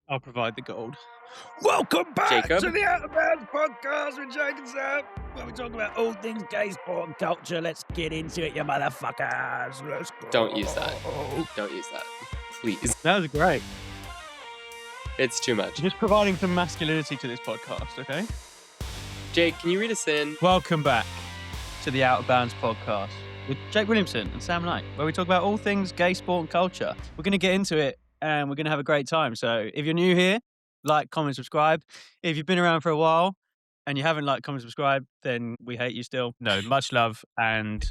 I'll provide the gold. Welcome back Jacob? to the Out of Bounds podcast with Jake and Sam, where we talk about all things gay, sport, and culture. Let's get into it, you motherfuckers. Let's go. Don't use that. Don't use that. Please. That was great. It's too much. Just providing some masculinity to this podcast, okay? Jake, can you read us in? Welcome back to the Out of Bounds podcast with Jake Williamson and Sam Leicht, where we talk about all things gay, sport, and culture. We're going to get into it and we're going to have a great time. So if you're new here, like, comment, subscribe. If you've been around for a while and you haven't liked, comment, subscribe, then we hate you still. No, much love. And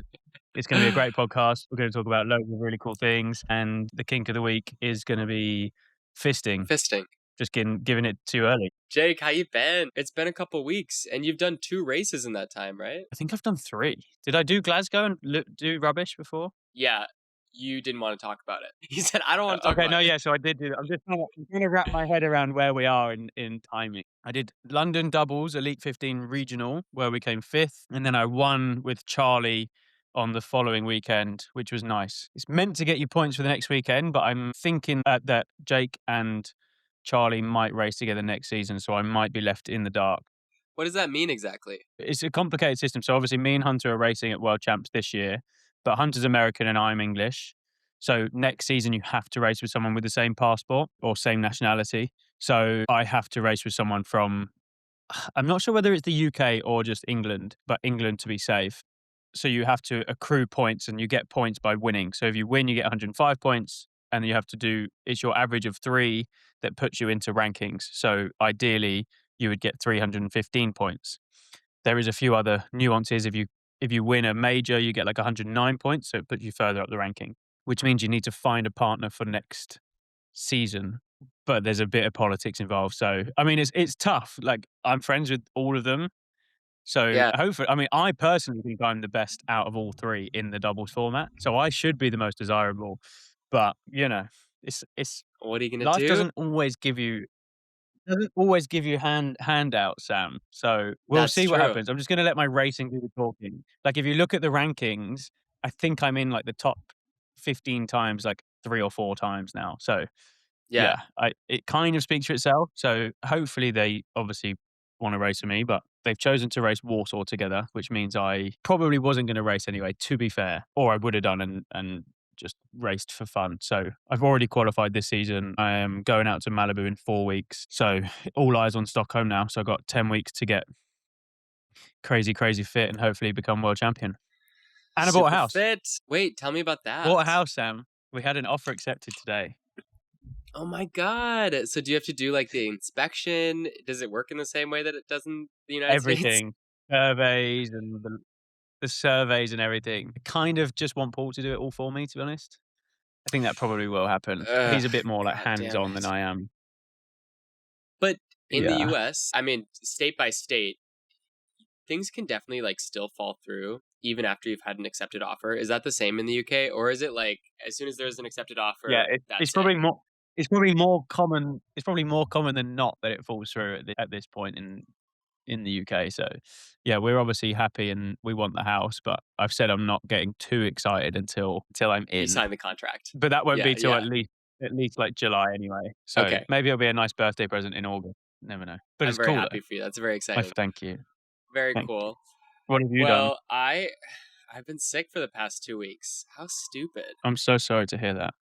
it's going to be a great podcast. We're going to talk about loads of really cool things. And the kink of the week is going to be fisting. Fisting. Just giving it too early. Jake, how you been? It's been a couple weeks and you've done 2 races in that time, right? I think I've done 3. Did I do Glasgow and do rubbish before? Yeah. You didn't want to talk about it. He said, I don't want to talk about it. Yeah, so I did do that. I'm just trying to wrap my head around where we are in timing. I did London doubles, Elite 15 regional, where we came 5th. And then I won with Charlie on the following weekend, which was nice. It's meant to get you points for the next weekend, but I'm thinking that Jake and Charlie might race together next season, so I might be left in the dark. What does that mean exactly? It's a complicated system. So obviously me and Hunter are racing at World Champs this year, but Hunter's American and I'm English. So next season you have to race with someone with the same passport or same nationality. So I have to race with someone from, I'm not sure whether it's the UK or just England, but England to be safe. So you have to accrue points and you get points by winning. So if you win, you get 105 points and you have to do, it's your average of 3 that puts you into rankings. So ideally you would get 315 points. There is a few other nuances. If you win a major, you get like 109 points, so it puts you further up the ranking, which means you need to find a partner for next season. But there's a bit of politics involved. So, I mean, it's tough. Like, I'm friends with all of them. So Yeah. hopefully, I mean, I personally think I'm the best out of all 3 in the doubles format. So I should be the most desirable. But, you know, it's What are you going to life do? doesn't always give you handouts, Sam. So we'll That's see what true. happens. I'm just going to let my racing do the talking. Like, if you look at the rankings, I think I'm in like the top 15 times, like 3 or 4 times now. So Yeah. it kind of speaks for itself. So hopefully they obviously want to race with me, but they've chosen to race Warsaw together, which means I probably wasn't going to race anyway, to be fair, or I would have done and just raced for fun. So I've already qualified this season. I am going out to Malibu in 4 weeks. So all eyes on Stockholm now. So I've got 10 weeks to get crazy fit and hopefully become world champion. And I bought a house. Fit. Wait, tell me about that. Bought a house, Sam. We had an offer accepted today. Oh my God. So do you have to do like the inspection? Does it work in the same way that it does in the United States? Everything. Surveys and the surveys and everything. I kind of just want Paul to do it all for me, to be honest. I think that probably will happen. He's a bit more like hands-on than I am. But in the US, I mean, state by state, things can definitely like still fall through even after you've had an accepted offer. Is that the same in the UK, or is it like as soon as there's an accepted offer? Yeah, it's probably more. It's probably more common. It's probably more common than not that it falls through at this point in the UK. So, yeah, we're obviously happy and we want the house, but I've said I'm not getting too excited until I'm in. You sign the contract, but that won't be till at least like July anyway. So maybe it'll be a nice birthday present in August. Never know. But it's very cool, happy for you. That's very exciting. Thank you. Very cool. What have you done? Well, I've been sick for the past 2 weeks. How stupid. I'm so sorry to hear that.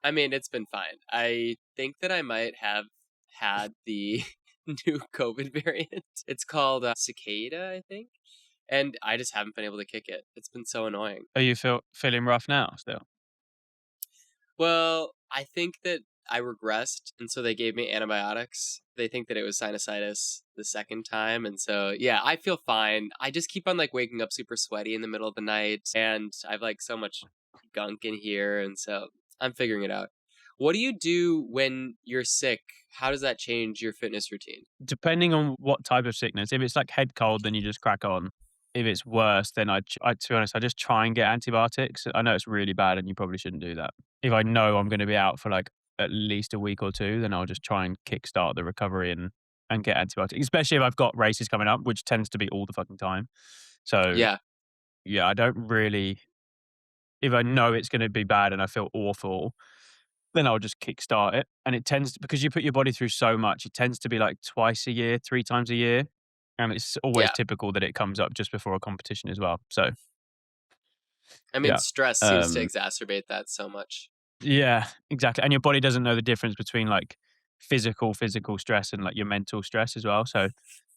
I mean, it's been fine. I think that I might have had the new COVID variant. It's called Cicada, I think. And I just haven't been able to kick it. It's been so annoying. Are you feeling rough now still? Well, I think that I regressed, and so they gave me antibiotics. They think that it was sinusitis the second time, and so, yeah, I feel fine. I just keep on, like, waking up super sweaty in the middle of the night, and I've, like, so much gunk in here, and so I'm figuring it out. What do you do when you're sick? How does that change your fitness routine? Depending on what type of sickness. If it's like head cold, then you just crack on. If it's worse, then to be honest, I just try and get antibiotics. I know it's really bad and you probably shouldn't do that. If I know I'm going to be out for like at least a week or 2, then I'll just try and kickstart the recovery and get antibiotics, especially if I've got races coming up, which tends to be all the fucking time. So yeah, I don't really, if I know it's going to be bad and I feel awful, then I'll just kickstart it. And it tends to, because you put your body through so much, it tends to be like twice a year, 3 times a year. And it's always Yeah. typical that it comes up just before a competition as well. So I mean, yeah. stress seems to exacerbate that so much. Yeah, exactly. And your body doesn't know the difference between like physical stress and like your mental stress as well. So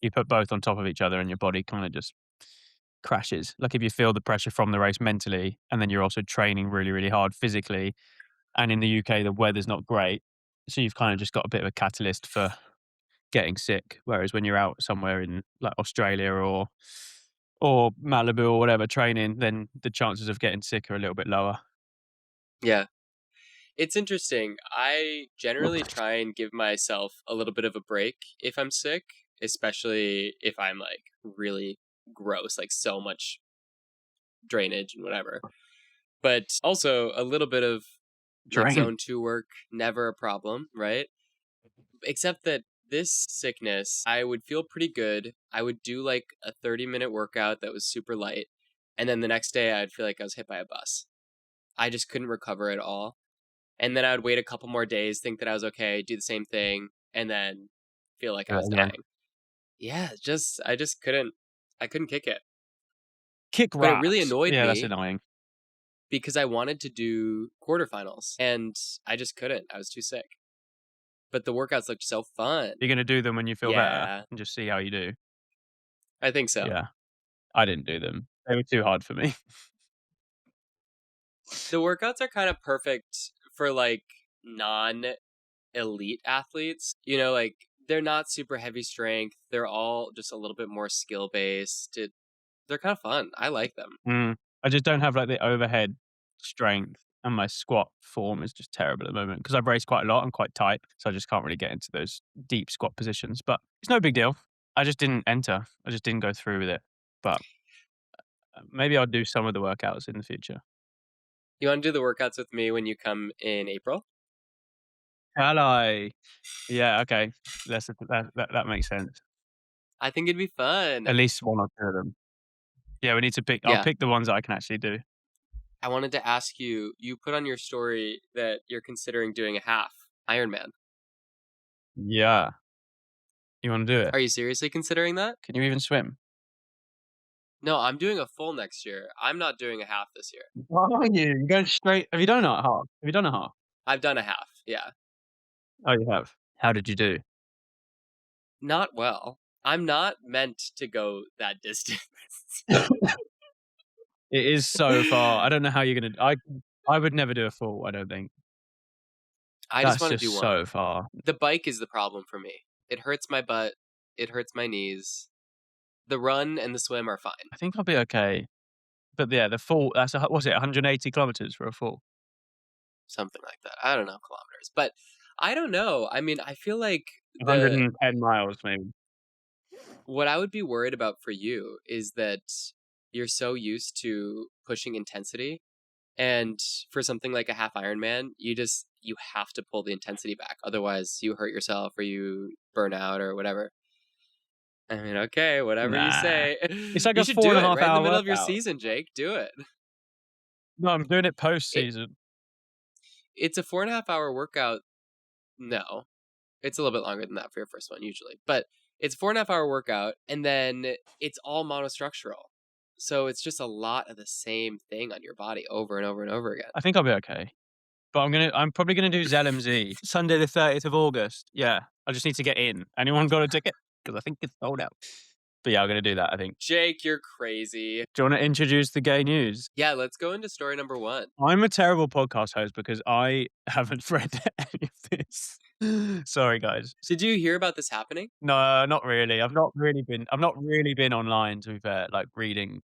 you put both on top of each other and your body kind of just crashes. Like if you feel the pressure from the race mentally and then you're also training really, really hard physically. And in the UK, the weather's not great. So you've kind of just got a bit of a catalyst for getting sick. Whereas when you're out somewhere in like Australia or Malibu or whatever training, then the chances of getting sick are a little bit lower. Yeah. It's interesting. I generally try and give myself a little bit of a break if I'm sick, especially if I'm like really gross, like so much drainage and whatever. But also a little bit of like Drain. zone 2 work, never a problem, right? Except that this sickness, I would feel pretty good. I would do like a 30-minute workout that was super light. And then the next day I'd feel like I was hit by a bus. I just couldn't recover at all. And then I would wait a couple more days, think that I was okay, do the same thing, and then feel like I was Yeah. dying. Yeah, I just couldn't kick it. Kick But it rocks. really annoyed Yeah, that's me annoying. because I wanted to do quarterfinals and I just couldn't. I was too sick. But the workouts looked so fun. You're gonna do them when you feel better Yeah, and just see how you do. I think so. Yeah. I didn't do them. They were too hard for me. The workouts are kind of perfect for like non-elite athletes. You know, like they're not super heavy strength. They're all just a little bit more skill based. They're kind of fun. I like them. I just don't have like the overhead strength and my squat form is just terrible at the moment because I've raced quite a lot. I'm quite tight, so I just can't really get into those deep squat positions. But it's no big deal. I just didn't enter. I just didn't go through with it. But maybe I'll do some of the workouts in the future. You want to do the workouts with me when you come in April? Shall I? Yeah, okay. That makes sense. I think it'd be fun. At least one or two of them. Yeah, we need to pick. I'll Yeah. pick the ones that I can actually do. I wanted to ask you, you put on your story that you're considering doing a half Ironman. Yeah. You want to do it? Are you seriously considering that? Can you even swim? No, I'm doing a full next year. I'm not doing a half this year. Why are you? You're going straight. Have you done a half? Have you done a half? I've done a half. Yeah. Oh, you have. How did you do? Not well. I'm not meant to go that distance. It is so far. I don't know how you're gonna. I would never do a full. I don't think. I just That's want to just do one. so far. The bike is the problem for me. It hurts my butt. It hurts my knees. The run and the swim are fine. I think I'll be okay. But yeah, the full. That's what's it? 180 kilometers for a full. Something like that. I don't know kilometers. But I don't know. I mean, I feel like 110 miles, maybe. what I would be worried about for you is that you're so used to pushing intensity. And for something like a half Ironman, you have to pull the intensity back. Otherwise, you hurt yourself or you burn out or whatever. I mean, okay, whatever you Nah. say. It's like you a should four do and a it half right in the hour middle of your workout. season, Jake. Do it. No, I'm doing it post season. It's a 4.5 hour workout. No, it's a little bit longer than that for your first one usually, but it's a 4.5 hour workout, and then it's all monostructural. So it's just a lot of the same thing on your body over and over and over again. I think I'll be okay. But I'm probably gonna do Zell MZ Sunday the 30th of August. Yeah, I just need to get in. Anyone got a ticket? Because I think it's sold out. But yeah, I'm gonna do that. I think. Jake, you're crazy. Do you want to introduce the gay news? Yeah, let's go into story number 1. I'm a terrible podcast host because I haven't read any of this. Sorry, guys. Did you hear about this happening? No, not really. I've not really been online, to be fair, like reading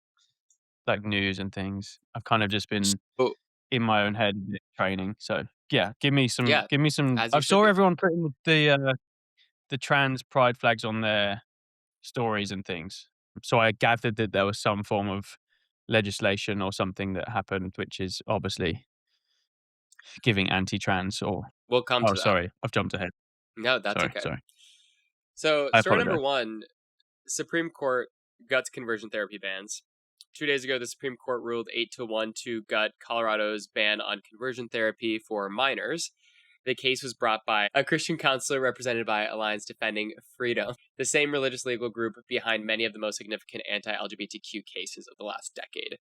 like news and things. I've kind of just been Oh, in my own head training. So yeah, give me some. yeah, as you I should saw be. everyone putting the trans pride flags on their stories and things. So I gathered that there was some form of legislation or something that happened, which is obviously giving anti-trans or. We'll come to Oh, that. sorry, I've jumped ahead. No, that's okay. Sorry. So, I story number apologize. 1, Supreme Court guts conversion therapy bans. 2 days ago, the Supreme Court ruled 8-1 to gut Colorado's ban on conversion therapy for minors. The case was brought by a Christian counselor represented by Alliance Defending Freedom, the same religious legal group behind many of the most significant anti-LGBTQ cases of the last decade.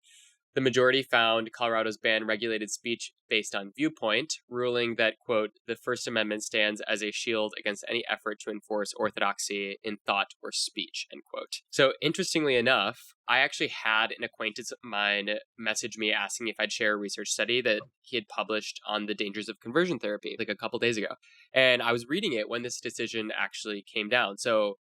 The majority found Colorado's ban regulated speech based on viewpoint, ruling that, quote, the First Amendment stands as a shield against any effort to enforce orthodoxy in thought or speech, end quote. So interestingly enough, I actually had an acquaintance of mine message me asking if I'd share a research study that he had published on the dangers of conversion therapy like a couple days ago. And I was reading it when this decision actually came down. So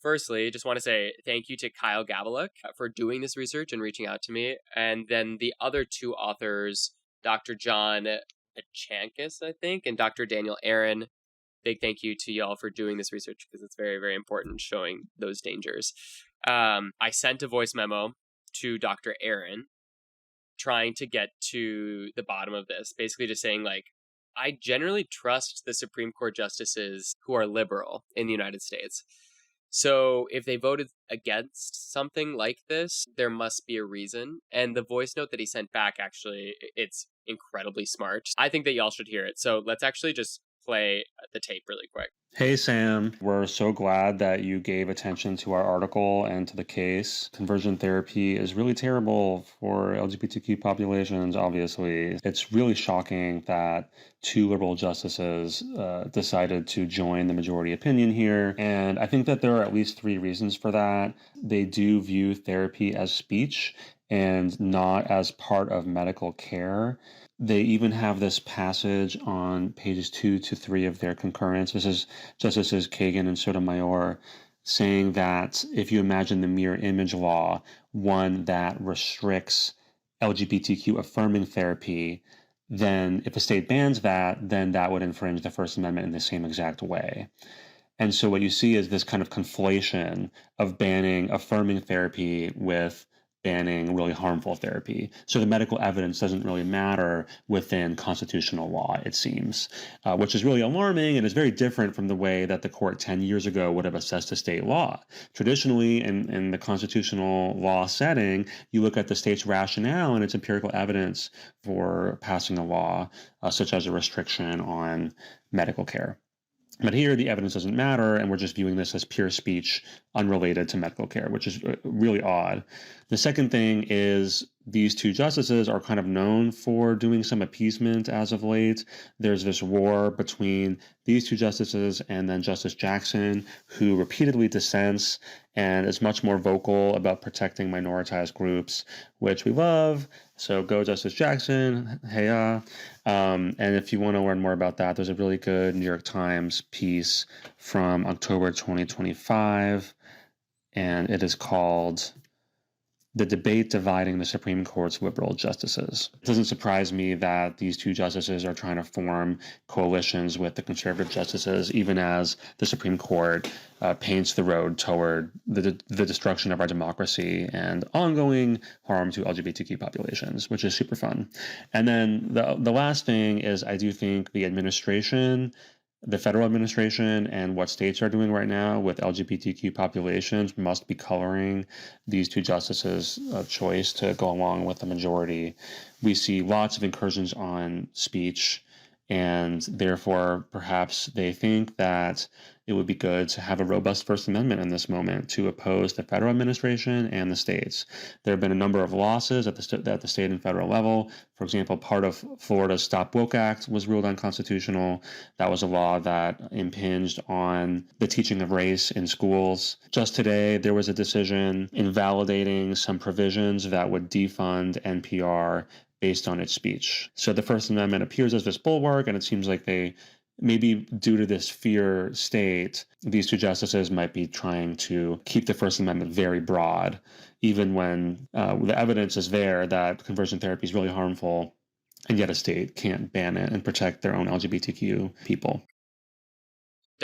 firstly, just want to say thank you to Kyle Gavaluk for doing this research and reaching out to me. And then the other two authors, Dr. John Achankis, I think, and Dr. Daniel Aaron. Big thank you to y'all for doing this research because it's very, very important showing those dangers. I sent a voice memo to Dr. Aaron trying to get to the bottom of this, basically just saying, like, I generally trust the Supreme Court justices who are liberal in the United States. So if they voted against something like this, there must be a reason. And the voice note that he sent back, actually, it's incredibly smart. I think that y'all should hear it. So let's actually just play the tape really quick. Hey, Sam. We're so glad that you gave attention to our article and to the case. Conversion therapy is really terrible for LGBTQ populations, obviously. It's really shocking that two liberal justices decided to join the majority opinion here. And I think that there are at least three reasons for that. They do view therapy as speech and not as part of medical care. They even have this passage on pages 2 to 3 of their concurrence. This is Justices Kagan and Sotomayor saying that if you imagine the mirror image law, one that restricts LGBTQ affirming therapy, then if a state bans that, then that would infringe the First Amendment in the same exact way. And so what you see is this kind of conflation of banning affirming therapy with banning really harmful therapy. So the medical evidence doesn't really matter within constitutional law, it seems, which is really alarming and is very different from the way that the court 10 years ago would have assessed a state law. Traditionally, in the constitutional law setting, you look at the state's rationale and its empirical evidence for passing a law, such as a restriction on medical care. But here, the evidence doesn't matter, and we're just viewing this as pure speech unrelated to medical care, which is really odd. The second thing is these two justices are kind of known for doing some appeasement as of late. There's this war between these two justices and then Justice Jackson, who repeatedly dissents and is much more vocal about protecting minoritized groups, which we love. So go Justice Jackson, hey and if you want to learn more about that, there's a really good New York Times piece from October 2025, and it is called The Debate Dividing the Supreme Court's Liberal Justices. It doesn't surprise me that these two justices are trying to form coalitions with the conservative justices, even as the Supreme Court paints the road toward the destruction of our democracy and ongoing harm to LGBTQ populations, which is super fun. And then the last thing is I do think the administration, the federal administration, and what states are doing right now with LGBTQ populations must be coloring these two justices' choice to go along with the majority. We see lots of incursions on speech, and therefore perhaps they think that it would be good to have a robust First Amendment in this moment to oppose the federal administration and the states. There have been a number of losses at the state and federal level. For example, part of Florida's Stop Woke Act was ruled unconstitutional. That was a law that impinged on the teaching of race in schools. Just today, there was a decision invalidating some provisions that would defund NPR based on its speech. So the First Amendment appears as this bulwark, and it seems like they, maybe due to this fear state, these two justices might be trying to keep the First Amendment very broad, even when the evidence is there that conversion therapy is really harmful, and yet a state can't ban it and protect their own LGBTQ people.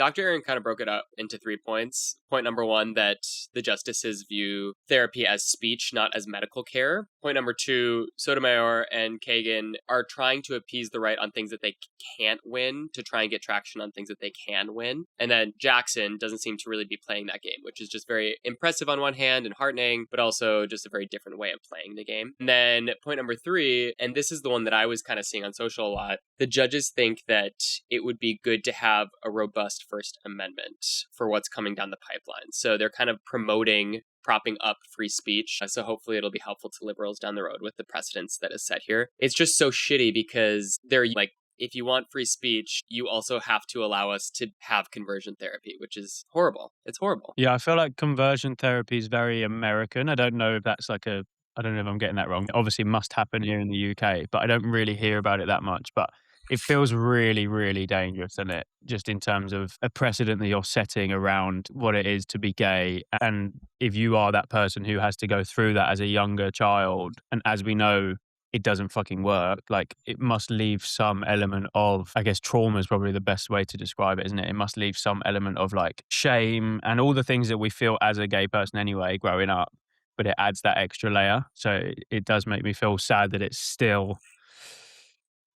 Dr. Aaron kind of broke it up into 3 points. Point number 1, that the justices view therapy as speech, not as medical care. Point number 2, Sotomayor and Kagan are trying to appease the right on things that they can't win to try and get traction on things that they can win. And then Jackson doesn't seem to really be playing that game, which is just very impressive on one hand and heartening, but also just a very different way of playing the game. And then point number 3, and this is the one that I was kind of seeing on social a lot, the judges think that it would be good to have a robust First Amendment for what's coming down the pipeline. So they're kind of propping up free speech. So hopefully it'll be helpful to liberals down the road with the precedents that is set here. It's just so shitty because they're like, if you want free speech, you also have to allow us to have conversion therapy, which is horrible. It's horrible. Yeah, I feel like conversion therapy is very American. I don't know if that's like I don't know if I'm getting that wrong. It obviously must happen here in the UK, but I don't really hear about it that much. But it feels really, really dangerous, doesn't it? Just in terms of a precedent that you're setting around what it is to be gay. And if you are that person who has to go through that as a younger child, and as we know, it doesn't fucking work, like it must leave some element of, I guess trauma is probably the best way to describe it, isn't it? It must leave some element of like shame and all the things that we feel as a gay person anyway, growing up, but it adds that extra layer. So it does make me feel sad that it's still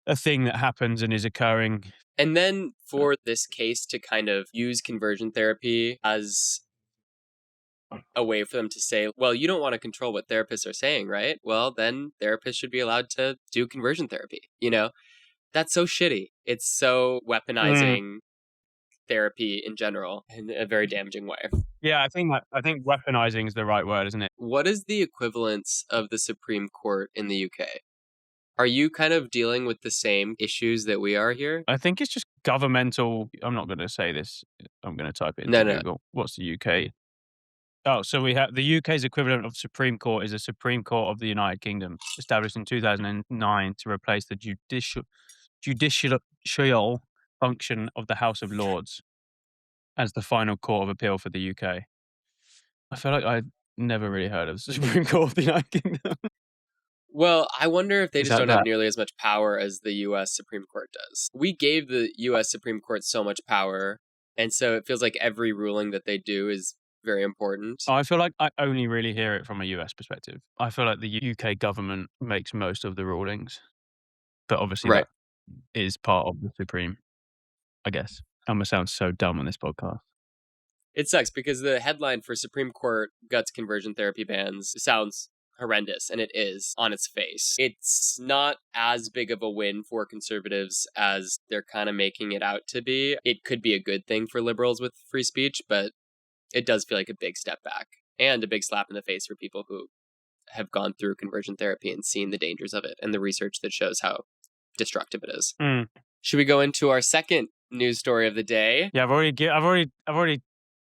a thing that happens and is occurring. And then for this case to kind of use conversion therapy as a way for them to say, well, you don't want to control what therapists are saying, right? Well, then therapists should be allowed to do conversion therapy. You know, that's so shitty. It's so weaponizing therapy in general in a very damaging way. Yeah, I think weaponizing is the right word, isn't it? What is the equivalence of the Supreme Court in the UK? Are you kind of dealing with the same issues that we are here? I think it's just governmental. I'm not going to say this. I'm going to type it into Google. What's the UK? Oh, so we have the UK's equivalent of Supreme Court is a Supreme Court of the United Kingdom, established in 2009 to replace the judicial function of the House of Lords as the final court of appeal for the UK. I feel like I'd never really heard of the Supreme Court of the United Kingdom. Well, I wonder if they just don't have nearly as much power as the U.S. Supreme Court does. We gave the U.S. Supreme Court so much power, and so it feels like every ruling that they do is very important. I feel like I only really hear it from a US perspective. I feel like the UK government makes most of the rulings, but obviously that is part of the Supreme, I guess. I'm going to sound so dumb on this podcast. It sucks because the headline for Supreme Court guts conversion therapy bans sounds horrendous, and it is on its face. It's not as big of a win for conservatives as they're kind of making it out to be. It could be a good thing for liberals with free speech, but it does feel like a big step back and a big slap in the face for people who have gone through conversion therapy and seen the dangers of it and the research that shows how destructive it is. Should we go into our second news story of the day? Yeah, I've already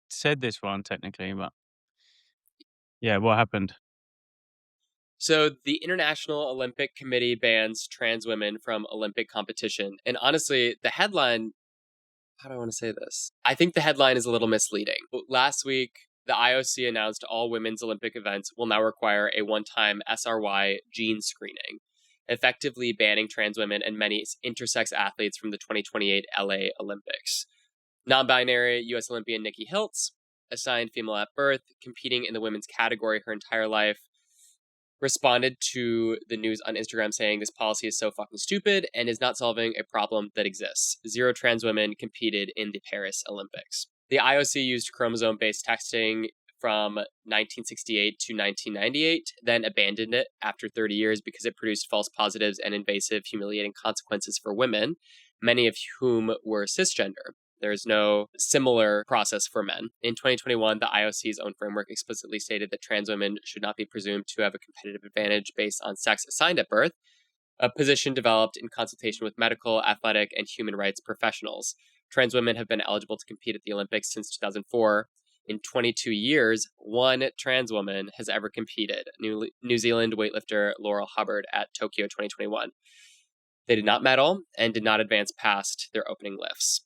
said this one technically, but yeah, what happened? So the International Olympic Committee bans trans women from Olympic competition. And honestly, the headline, how do I want to say this? I think the headline is a little misleading. Last week, the IOC announced all women's Olympic events will now require a one-time SRY gene screening, effectively banning trans women and many intersex athletes from the 2028 LA Olympics. Non-binary U.S. Olympian Nikki Hiltz, assigned female at birth, competing in the women's category her entire life, responded to the news on Instagram saying this policy is so fucking stupid and is not solving a problem that exists. 0 trans women competed in the Paris Olympics. The IOC used chromosome-based testing from 1968 to 1998, then abandoned it after 30 years because it produced false positives and invasive, humiliating consequences for women, many of whom were cisgender. There's no similar process for men. In 2021, the IOC's own framework explicitly stated that trans women should not be presumed to have a competitive advantage based on sex assigned at birth, a position developed in consultation with medical, athletic, and human rights professionals. Trans women have been eligible to compete at the Olympics since 2004. In 22 years, 1 trans woman has ever competed, New Zealand weightlifter Laurel Hubbard at Tokyo 2021. They did not medal and did not advance past their opening lifts.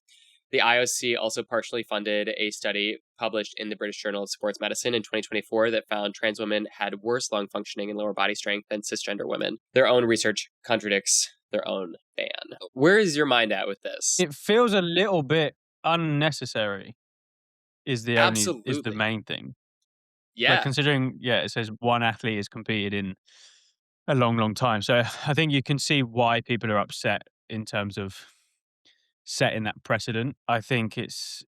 The IOC also partially funded a study published in the British Journal of Sports Medicine in 2024 that found trans women had worse lung functioning and lower body strength than cisgender women. Their own research contradicts their own ban. Where is your mind at with this? It feels a little bit unnecessary is the Absolutely. main thing. Like, Yeah. considering, it says one athlete has competed in a long, long time. So I think you can see why people are upset in terms of setting that precedent. I think it's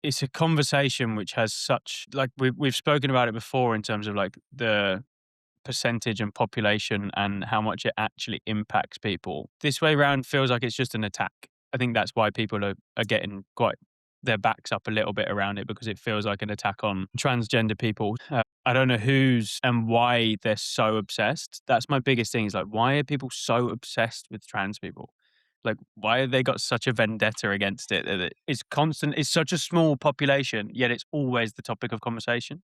a conversation which has such, like, we've spoken about it before in terms of like the percentage and population and how much it actually impacts people. This way round feels like it's just an attack. I think that's why people are getting quite their backs up a little bit around it, because it feels like an attack on transgender people. I don't know who's and why they're so obsessed. That's my biggest thing, is like, why are people so obsessed with trans people? Like, why have they got such a vendetta against it? That it's constant. It's such a small population, yet it's always the topic of conversation.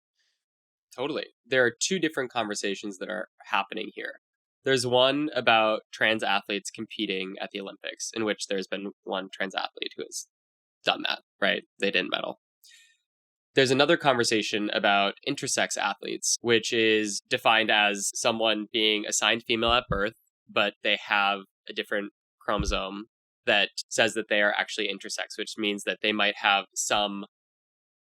Totally. There are two different conversations that are happening here. There's one about trans athletes competing at the Olympics, in which there's been one trans athlete who has done that, right? They didn't medal. There's another conversation about intersex athletes, which is defined as someone being assigned female at birth, but they have a different chromosome that says that they are actually intersex, which means that they might have some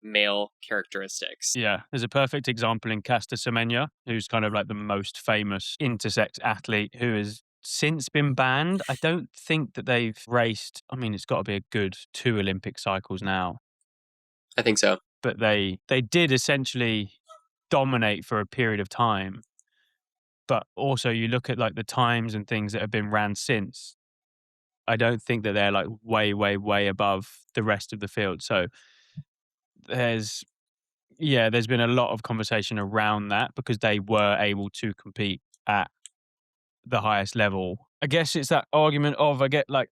male characteristics. Yeah, there's a perfect example in Caster Semenya, who's kind of like the most famous intersex athlete, who has since been banned. I don't think that they've raced. I mean, it's got to be a good 2 Olympic cycles now, I think so. but they did essentially dominate for a period of time. But also, you look at like the times and things that have been ran since. I don't think that they're like way, way, way above the rest of the field. So there's there's been a lot of conversation around that, because they were able to compete at the highest level. I guess it's that argument of, I get like,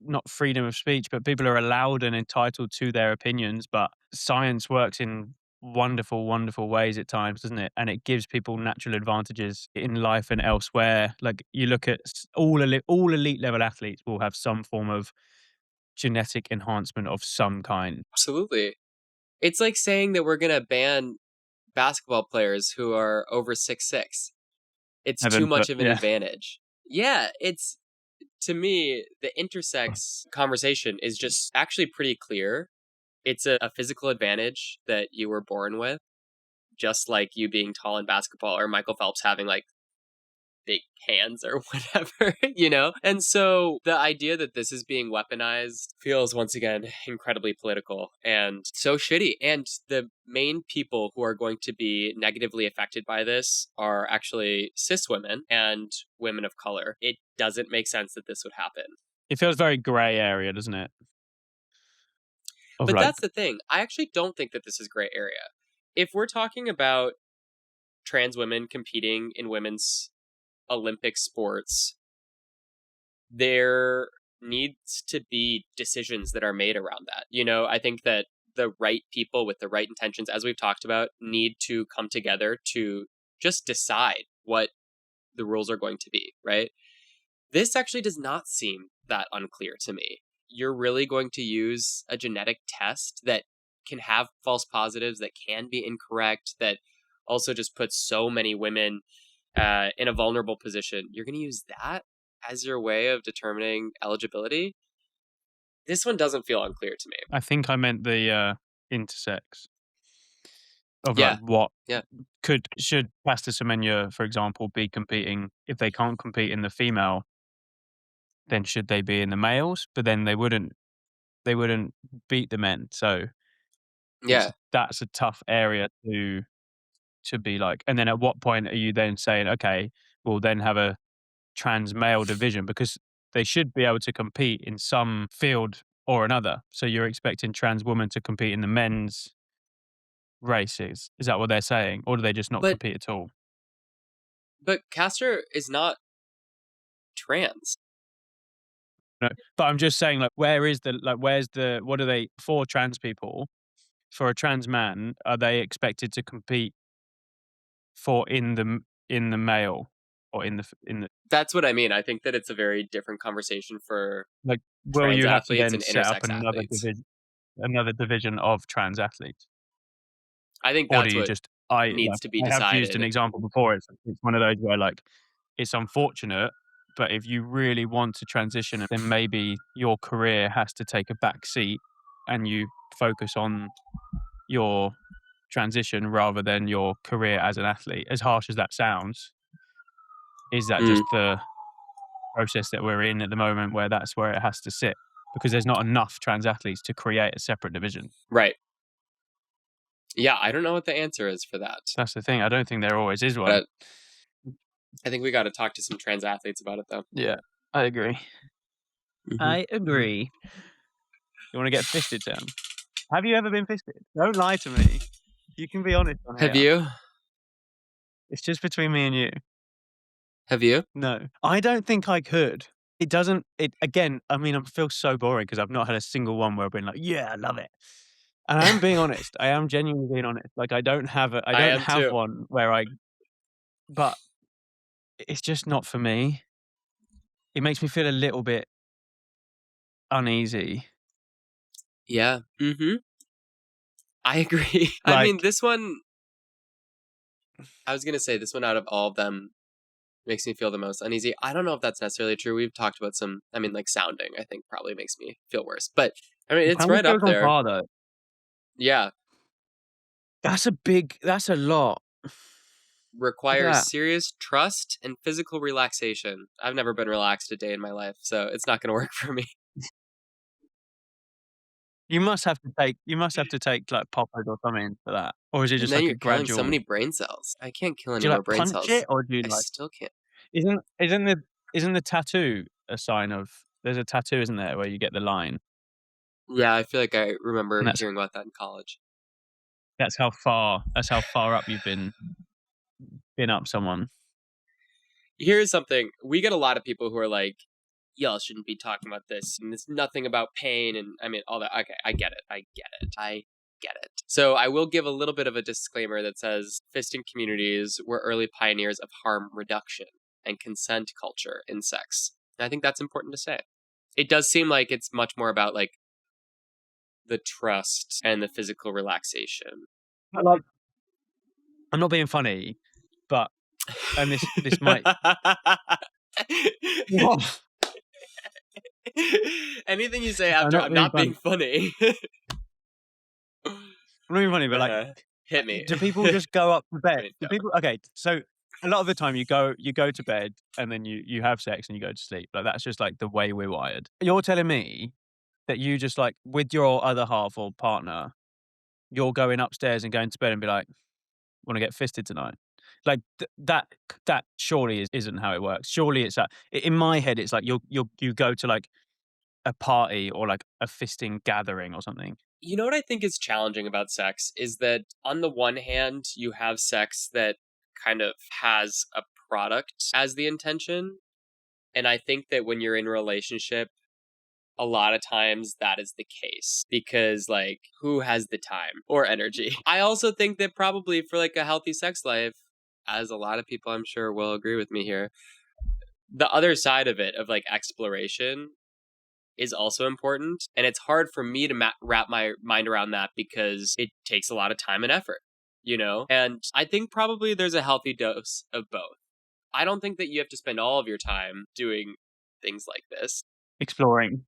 not freedom of speech, but people are allowed and entitled to their opinions, but science works in wonderful, wonderful ways at times, doesn't it? And it gives people natural advantages in life and elsewhere. Like, you look at all elite level athletes will have some form of genetic enhancement of some kind. Absolutely. It's like saying that we're going to ban basketball players who are over 6'6". It's too Heaven, much but of an advantage. Yeah, it's, to me, the intersex conversation is just actually pretty clear. It's a physical advantage that you were born with, just like you being tall in basketball, or Michael Phelps having like big hands or whatever, you know? And so the idea that this is being weaponized feels, once again, incredibly political and so shitty. And the main people who are going to be negatively affected by this are actually cis women and women of color. It doesn't make sense that this would happen. It feels very gray area, doesn't it? Of But like, that's the thing. I actually don't think that this is gray area. If we're talking about trans women competing in women's Olympic sports, there needs to be decisions that are made around that. You know, I think that the right people with the right intentions, as we've talked about, need to come together to just decide what the rules are going to be, right? This actually does not seem that unclear to me. You're really going to use a genetic test that can have false positives, that can be incorrect, that also just puts so many women in a vulnerable position. You're going to use that as your way of determining eligibility? This one doesn't feel unclear to me. I think I meant the intersex of like Yeah. what Yeah. should Caster Semenya, for example, be competing. If they can't compete in the female, then should they be in the males? But then they wouldn't beat the men. So Yeah. that's a tough area to be like. And then at what point are you then saying, okay, we'll then have a trans male division, because they should be able to compete in some field or another. So you're expecting trans women to compete in the men's races. Is that what they're saying? Or do they just not But compete at all? but Castor is not trans. No. But I'm just saying, like, where's the, what are they, for trans people, for a trans man, are they expected to compete for in the male or in the That's what I mean. I think that it's a very different conversation for like, will trans you have to athletes then and set up intersex athletes. another division of trans athletes? I think Or do that's you what just, needs to be I have used an decided. example before. It's one of those where, like, it's unfortunate, But if you really want to transition, then maybe your career has to take a back seat and you focus on your transition rather than your career as an athlete. As harsh as that sounds, is that just the process that we're in at the moment where that's where it has to sit? Because there's not enough trans athletes to create a separate division. Right. Yeah, I don't know what the answer is for that. That's the thing. I don't think there always is one. But I think we got to talk to some trans athletes about it, though. Yeah, I agree. I agree. You want to get fisted, Sam? Have you ever been fisted? Don't lie to me. You can be honest on Have here. you? It's just between me and you. Have you? No, I don't think I could. It doesn't. It again. I mean, I feel so boring because I've not had a single one where I've been like, "Yeah, I love it." And I'm being honest. I am genuinely being honest. Like I don't have a. I don't have too. one where I. But it's just not for me. It makes me feel a little bit uneasy. Yeah. I agree. I mean, this one. I was gonna say this one out of all of them makes me feel the most uneasy. I don't know if that's necessarily true. We've talked about some. I mean, like sounding, I think probably makes me feel worse. But I mean, it's right up there. Far, though. Yeah. That's a lot. Requires serious trust and physical relaxation. I've never been relaxed a day in my life, so it's not going to work for me. You must have to take like poppers or something for that, or is it just and then like you're a gradual? killing so many brain cells. I can't kill any Do you more like brain punch cells. it, or do you I like? still can't. Isn't the tattoo a sign of? There's a tattoo, isn't there, where you get the line? Yeah, I feel like I remember hearing about that in college. That's how far up you've been up someone. Here's something. We get a lot of people who are like, y'all shouldn't be talking about this, and it's nothing about pain, and I mean, all that. Okay, I get it. So I will give a little bit of a disclaimer that says fisting communities were early pioneers of harm reduction and consent culture in sex. And I think that's important to say. It does seem like it's much more about like the trust and the physical relaxation. I'm not being funny, but and this might. Anything you say after I'm not being funny. I'm not being funny, but like, hit me. Do people just go up to bed? Do people? Okay, so a lot of the time you go to bed and then you have sex and you go to sleep. Like that's just like the way we're wired. You're telling me that you just like with your other half or partner, you're going upstairs and going to bed and be like, want to get fisted tonight? Like that surely isn't how it works. Surely it's that in my head it's like you go to like a party or like a fisting gathering or something. You know what I think is challenging about sex is that on the one hand you have sex that kind of has a product as the intention, and I think that when you're in a relationship a lot of times that is the case because like who has the time or energy? I also think that probably for like a healthy sex life, as a lot of people I'm sure will agree with me here, the other side of it of like exploration is also important, and it's hard for me to wrap my mind around that because it takes a lot of time and effort, you know? And I think probably there's a healthy dose of both. I don't think that you have to spend all of your time doing things like this. Exploring.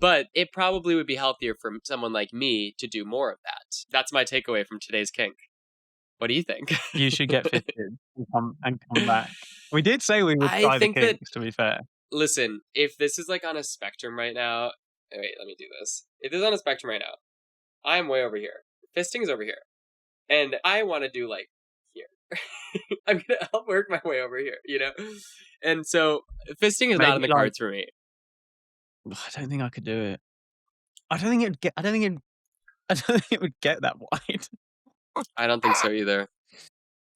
But it probably would be healthier for someone like me to do more of that. That's my takeaway from today's kink. What do you think? You should get fisted and come back. We did say we would try the kinks, to be fair. Listen, if this is like on a spectrum right now... Wait, let me do this. If this is on a spectrum right now, I'm way over here. Fisting is over here. And I want to do like here. I'm going to work my way over here, you know? And so fisting is not in the cards for me. I don't think I could do it. I don't think it would get that wide. I don't think so either.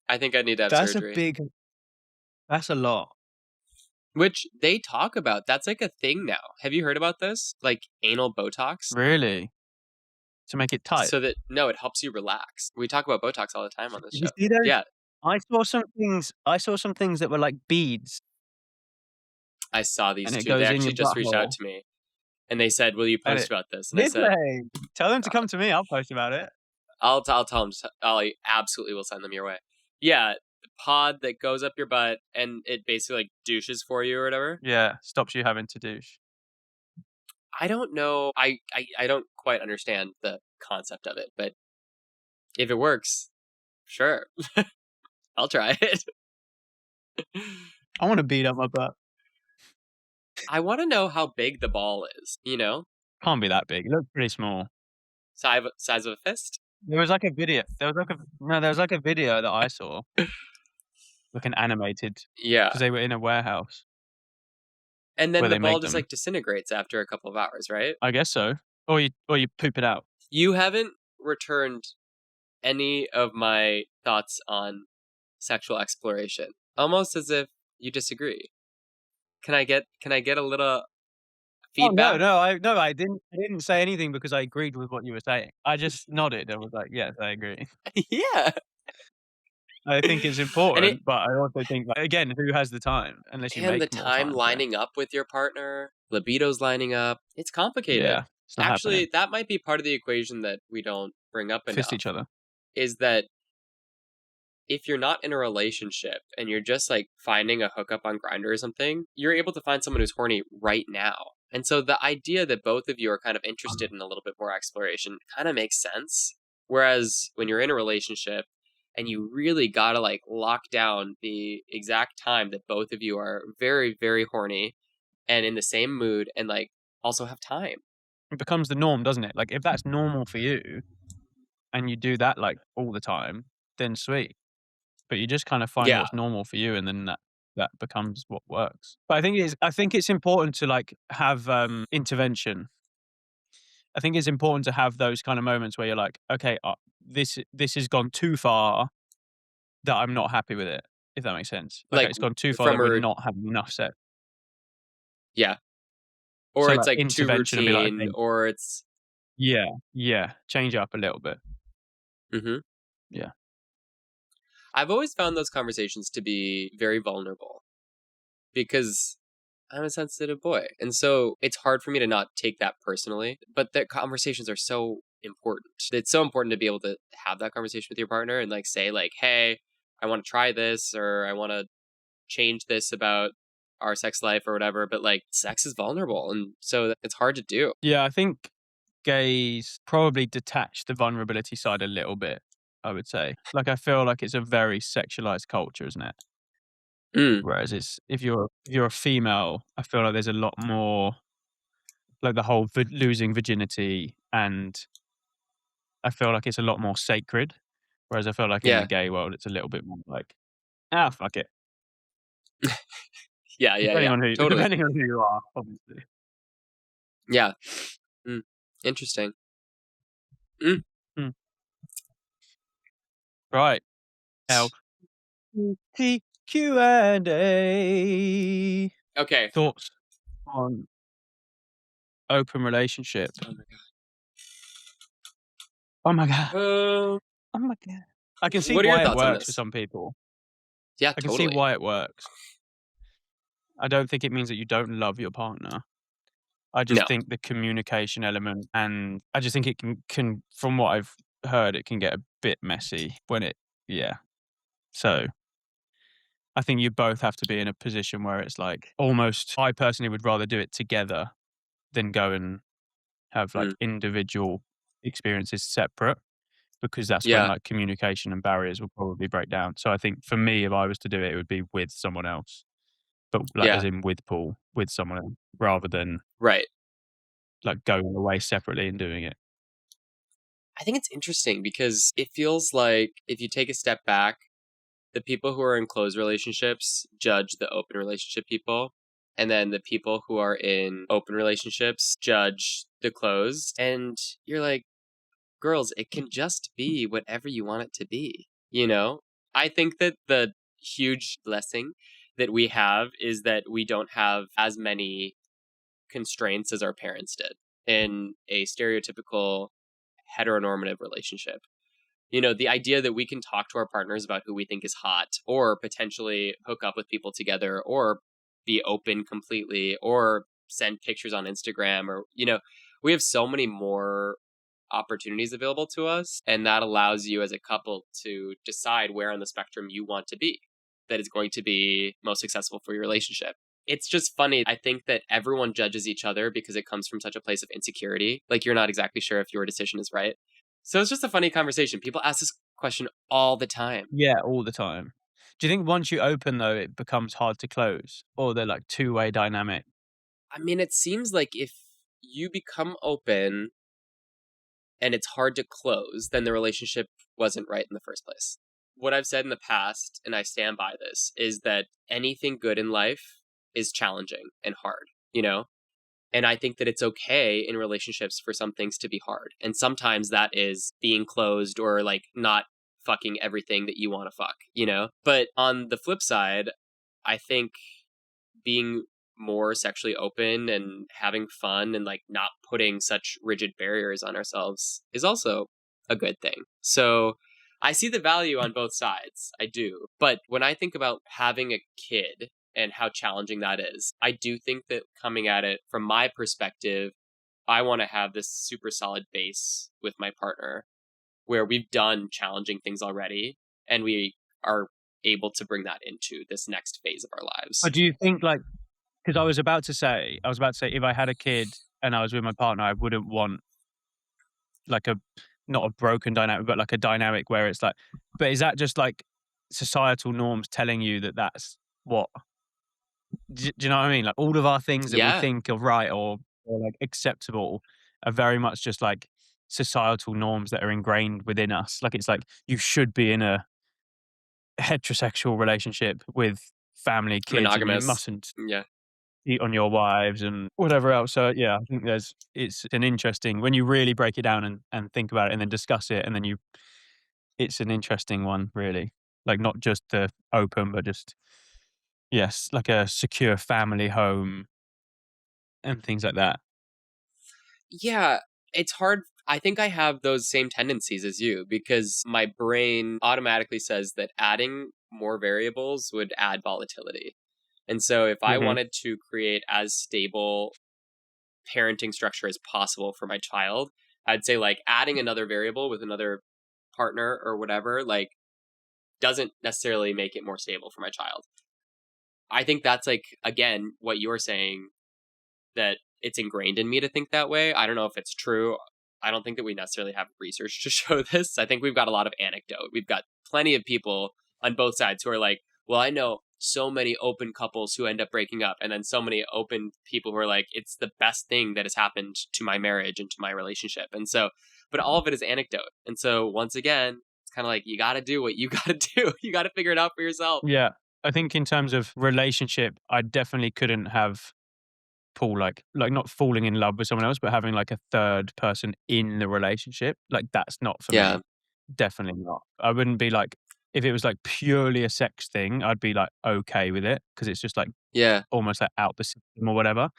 I think I need to have surgery. That's a lot. Which they talk about. That's like a thing now. Have you heard about this? Like anal Botox? Really? To make it tight? So that, no, it helps you relax. We talk about Botox all the time on this show. You see those? Yeah. I saw some things that were like beads. I saw these two. They actually just reached out to me. And they said, will you post about this? And I said, tell them to come to me. I'll post about it. I'll tell them. I absolutely will send them your way. Yeah. pod that goes up your butt and it basically like douches for you or whatever. Yeah, stops you having to douche. I don't know. I don't quite understand the concept of it, but if it works, sure. I'll try it. I want to beat up my butt. I want to know how big the ball is, Can't be that big. It looks pretty small. Size of a fist? There was like a video. There was like a video that I saw, like an animated, Yeah. because they were in a warehouse. And then where the they ball make just them. like disintegrates after a couple of hours, right? I guess so. Or you poop it out. You haven't returned any of my thoughts on sexual exploration. Almost as if you disagree. Can I get a little feedback? Oh, no, I didn't say anything because I agreed with what you were saying. I just nodded and was like, yes, I agree. Yeah. I think it's important, but I also think, like, again, who has the time unless you And make the more time for it. lining up with your partner, libido's lining up. It's complicated. Yeah, it's not Actually, happening. that might be part of the equation that we don't bring up enough. Fist each other. Is that if you're not in a relationship and you're just like finding a hookup on Grindr or something, you're able to find someone who's horny right now. And so the idea that both of you are kind of interested in a little bit more exploration kind of makes sense. Whereas when you're in a relationship and you really gotta like lock down the exact time that both of you are very, very horny and in the same mood and like also have time. It becomes the norm, doesn't it? Like, if that's normal for you and you do that like all the time, then sweet. But you just kind of find what's normal for you, and then that becomes what works. But I think it's important to like have intervention. I think it's important to have those kind of moments where you're like, okay, this has gone too far that I'm not happy with it. If that makes sense. Like, it's gone too far that we're not having enough sex. Yeah. Or So, it's like too intervention and be like, routine, okay, or it's yeah, change it up a little bit. Mm-hmm. Yeah. I've always found those conversations to be very vulnerable because I'm a sensitive boy. And so it's hard for me to not take that personally, but the conversations are so important. It's so important to be able to have that conversation with your partner and like say like, hey, I want to try this, or I want to change this about our sex life or whatever. But like sex is vulnerable. And so it's hard to do. Yeah, I think gays probably detach the vulnerability side a little bit, I would say. Like, I feel like it's a very sexualized culture, isn't it? Whereas if you're a female, I feel like there's a lot more, like the whole losing virginity, and I feel like it's a lot more sacred. Whereas I feel like in the gay world, it's a little bit more like, fuck it. Yeah. Totally. Depending on who you are, obviously. Yeah. Interesting. Right. LGBTQ&A. Okay. Thoughts on open relationship? Oh my god. Oh my god. I can see why it works for some people. Yeah, I can see why it works. I don't think it means that you don't love your partner. I just think the communication element, and I just think it can, from what I've heard, it can get a bit messy when So I think you both have to be in a position where it's like almost, I personally would rather do it together than go and have like individual experiences separate, because that's when like communication and barriers will probably break down. So I think for me, if I was to do it, it would be with someone else, but like as in with Paul, with someone else, rather than like going away separately and doing it. I think it's interesting because it feels like if you take a step back, the people who are in closed relationships judge the open relationship people. And then the people who are in open relationships judge the closed. And you're like, girls, it can just be whatever you want it to be. I think that the huge blessing that we have is that we don't have as many constraints as our parents did in a stereotypical heteronormative relationship. The idea that we can talk to our partners about who we think is hot, or potentially hook up with people together, or be open completely, or send pictures on Instagram, or, we have so many more opportunities available to us. And that allows you as a couple to decide where on the spectrum you want to be, that is going to be most successful for your relationship. It's just funny. I think that everyone judges each other because it comes from such a place of insecurity. Like, you're not exactly sure if your decision is right. So it's just a funny conversation. People ask this question all the time. Yeah, all the time. Do you think once you open, though, it becomes hard to close? Or they're like two-way dynamic? I mean, it seems like if you become open and it's hard to close, then the relationship wasn't right in the first place. What I've said in the past, and I stand by this, is that anything good in life is challenging and hard, you know? And I think that it's okay in relationships for some things to be hard. And sometimes that is being closed or like not fucking everything that you want to fuck, you know? But on the flip side, I think being more sexually open and having fun and like not putting such rigid barriers on ourselves is also a good thing. So I see the value on both sides. I do. But when I think about having a kid and how challenging that is, I do think that coming at it from my perspective, I want to have this super solid base with my partner where we've done challenging things already and we are able to bring that into this next phase of our lives. But do you think, like, because I was about to say if I had a kid and I was with my partner, I wouldn't want like not a broken dynamic, but like a dynamic where it's like, but is that just like societal norms telling you that that's what, do you know what I mean? Like all of our things that we think are right or like acceptable are very much just like societal norms that are ingrained within us. Like it's like you should be in a heterosexual relationship with family, kids, monogamous. and you mustn't cheat on your wives and whatever else. So yeah, I think it's an interesting, when you really break it down and think about it and then discuss it, and then it's an interesting one, really. Like not just the open, but just, yes, like a secure family home and things like that. Yeah, it's hard. I think I have those same tendencies as you because my brain automatically says that adding more variables would add volatility. And so if I wanted to create as stable parenting structure as possible for my child, I'd say like adding another variable with another partner or whatever, like doesn't necessarily make it more stable for my child. I think that's like, again, what you're saying, that it's ingrained in me to think that way. I don't know if it's true. I don't think that we necessarily have research to show this. I think we've got a lot of anecdote. We've got plenty of people on both sides who are like, well, I know so many open couples who end up breaking up, and then so many open people who are like, it's the best thing that has happened to my marriage and to my relationship. And so, but all of it is anecdote. And so once again, it's kind of like, you got to do what you got to do. You got to figure it out for yourself. Yeah. I think in terms of relationship, I definitely couldn't have Paul like not falling in love with someone else, but having like a third person in the relationship. Like that's not for me. Definitely not. I wouldn't be like, if it was like purely a sex thing, I'd be like okay with it because it's just like almost like out the system or whatever.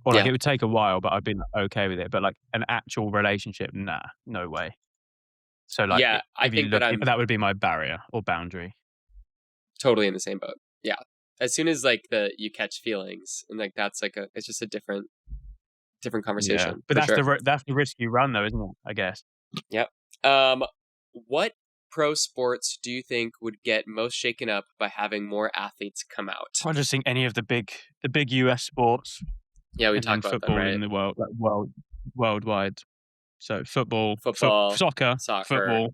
Or like it would take a while, but I'd be like okay with it. But like an actual relationship, nah, no way. So like, I think that would be my barrier or boundary. Totally in the same boat. Yeah. As soon as like you catch feelings and like that's like it's just a different conversation. But that's the risk you run though, isn't it? I guess. Yep. What pro sports do you think would get most shaken up by having more athletes come out? I just think any of the big US sports. Yeah, we talked about football them, right? in the worldwide. So football, soccer, football,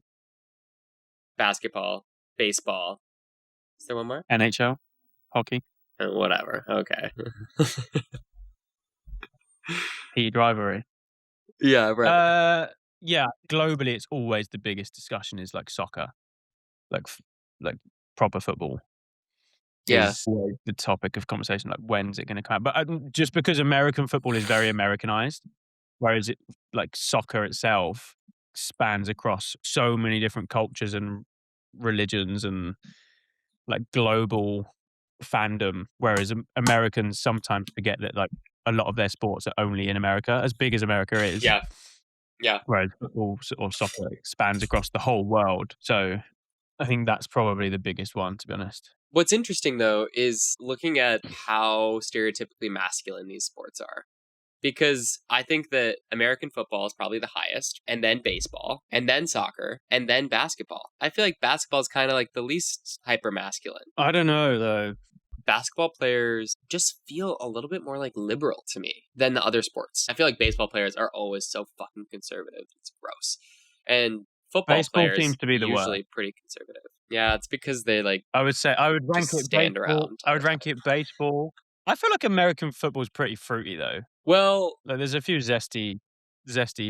basketball, baseball. Is there one more? NHL, hockey. Whatever. Okay. Heated rivalry. Yeah, right. Yeah, globally, it's always the biggest discussion is like soccer, like proper football. Yeah, is always the topic of conversation. Like, when's it going to come out? But just because American football is very Americanized, whereas it like soccer itself spans across so many different cultures and religions and like global fandom, whereas Americans sometimes forget that like a lot of their sports are only in America, as big as America is. Yeah. Whereas football or soccer spans across the whole world. So I think that's probably the biggest one, to be honest. What's interesting though is looking at how stereotypically masculine these sports are. because I think that American football is probably the highest, and then baseball, and then soccer, and then basketball. I feel like basketball is kind of like the least hyper masculine. I don't know though. Basketball players just feel a little bit more like liberal to me than the other sports. I feel like baseball players are always so fucking conservative. It's gross. And football Baseball players seems to be the usually worst. pretty conservative. Yeah, it's because they like I would say I would rank just it stand baseball. around. I would rank it baseball. I feel like American football's pretty fruity though. Well, Like there's a few zesty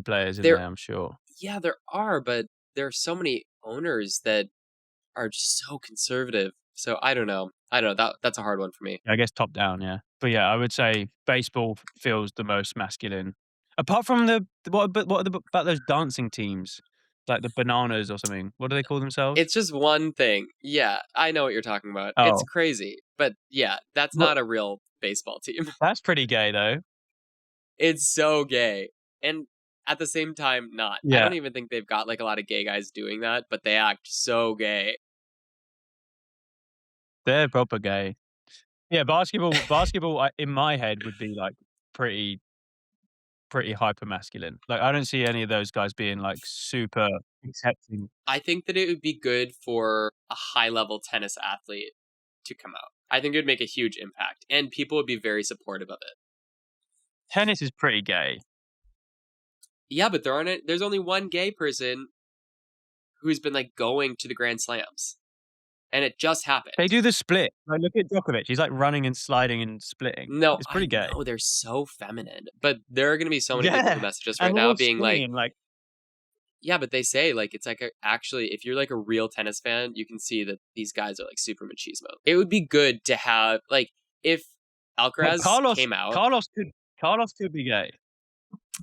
players in There- there, I'm sure. yeah, there are, but there are so many owners that are just so conservative. So I don't know. That's a hard one for me. I guess top down, yeah. But yeah, I would say baseball feels the most masculine. Apart from what about those dancing teams? Like the Bananas or something. What do they call themselves? It's just one thing. Yeah, I know what you're talking about. It's Oh. crazy. But yeah, that's What- not a real baseball team. That's pretty gay though. It's so gay. And at the same time, not. I Yeah. don't even think they've got like a lot of gay guys doing that, but they act so gay. They're proper gay. Yeah, basketball in my head would be like pretty hyper masculine. Like I don't see any of those guys being like super accepting. I think that it would be good for a high level tennis athlete to come out. I think it would make a huge impact, and people would be very supportive of it. Tennis is pretty gay. Yeah, but there's only one gay person who's been like going to the Grand Slams. And it just happened. They do the split. Like look at Djokovic. He's like running and sliding and splitting. No, It's pretty gay. No, they're so feminine. But there are going to be so many people Yeah, who message us and right they're now all being swinging, like yeah, but they say like it's like actually, if you're like a real tennis fan, you can see that these guys are like super machismo. It would be good to have like if Alcaraz came out. Carlos could be gay.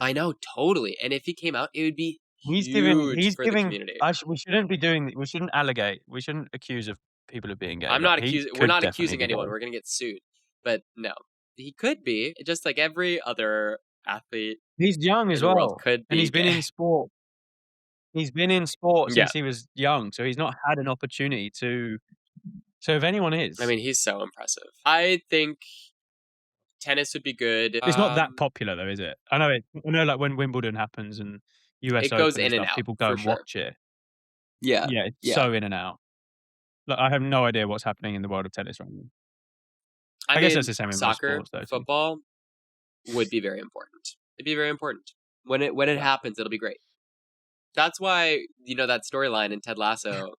I know, totally. And if he came out, it would be He's huge giving. for the community. We shouldn't be doing. We shouldn't allegate. We shouldn't accuse of people of being gay. I'm but not he accusing. We're could not definitely accusing be anyone. gay. We're gonna get sued. But no, he could be just like every other athlete. He's young as in the world well, could be and he's been gay. in sport. He's been in sport Yeah. since he was young, so he's not had an opportunity to. So if anyone is, I mean, he's so impressive. I think tennis would be good. it's not that popular though, is it? I know it. I know, like when Wimbledon happens and US It goes Open in and stuff, out, people go for and sure. watch it. Yeah. Yeah, it's Yeah. so in and out. Like I have no idea what's happening in the world of tennis right now. I guess mean, that's the same in most soccer, sports, though, too. football would be very important. It'd be very important. When it happens, it'll be great. That's why, that storyline in Ted Lasso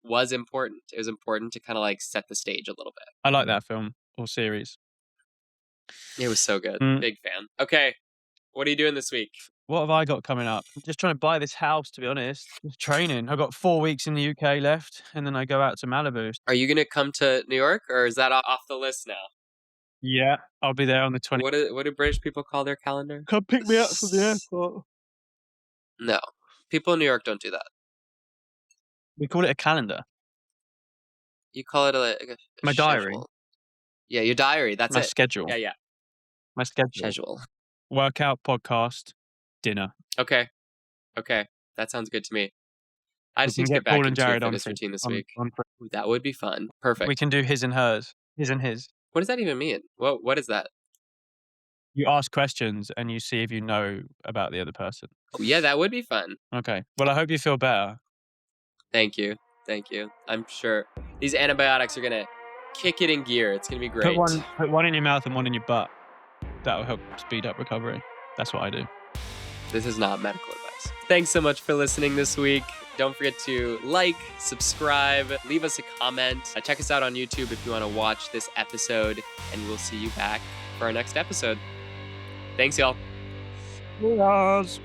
was important. It was important to kind of like set the stage a little bit. I like that film or series. It was so good. Mm. Big fan. Okay. What are you doing this week? What have I got coming up? I'm just trying to buy this house, to be honest. Just training. I've got 4 weeks in the UK left, and then I go out to Malibu. Are you going to come to New York, or is that off the list now? Yeah, I'll be there on the 20th. What do British people call their calendar? Come pick me up from the airport. No. People in New York don't do that. We call it a calendar. You call it a My diary. schedule. Yeah, your diary. That's My it. schedule. Yeah. My schedule. Schedule. Workout, podcast, dinner. Okay. That sounds good to me. I just We need can to get get back Paul and into a Jared on fitness routine this on- week. on- Ooh, that would be fun. Perfect. We can do his and hers. His and his. What does that even mean? What is that? You ask questions and you see if you know about the other person. Oh, yeah, that would be fun. Okay. Well, I hope you feel better. Thank you. I'm sure these antibiotics are gonna kick it in gear. It's gonna be great. Put one in your mouth and one in your butt. That will help speed up recovery. That's what I do. This is not medical advice. Thanks so much for listening this week. Don't forget to like, subscribe, leave us a comment. Check us out on YouTube if you want to watch this episode, and we'll see you back for our next episode. Thanks, y'all. Cheers.